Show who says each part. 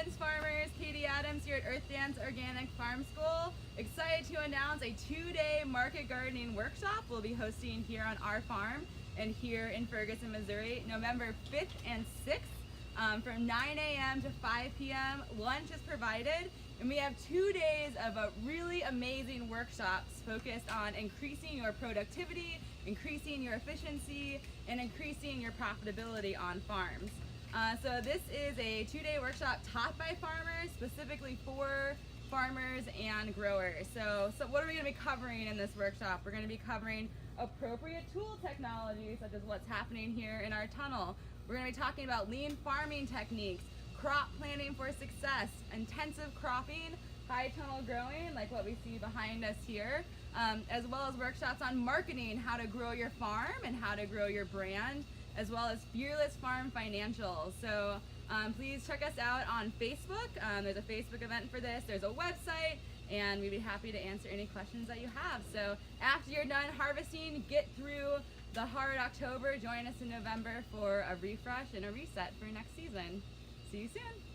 Speaker 1: Evans farmers, Katie Adams here at Earth Dance Organic Farm School. Excited to announce a 2-day market gardening workshop we'll be hosting here on our farm and here in Ferguson, Missouri, November 5th and 6th from 9 a.m. to 5 p.m. Lunch is provided, and we have 2 days of really amazing workshops focused on increasing your productivity, increasing your efficiency, and increasing your profitability on farms. So this is a 2-day workshop taught by farmers, specifically for farmers and growers. So what are we going to be covering in this workshop? We're going to be covering appropriate tool technology, such as what's happening here in our tunnel. We're going to be talking about lean farming techniques, crop planning for success, intensive cropping, high tunnel growing, like what we see behind us here, as well as workshops on marketing, how to grow your farm and how to grow your brand, as well as Fearless Farm Financials. So please check us out on Facebook. There's a Facebook event for this. There's a website, and we'd be happy to answer any questions that you have. So after you're done harvesting, get through the hard October. Join us in November for a refresh and a reset for next season. See you soon.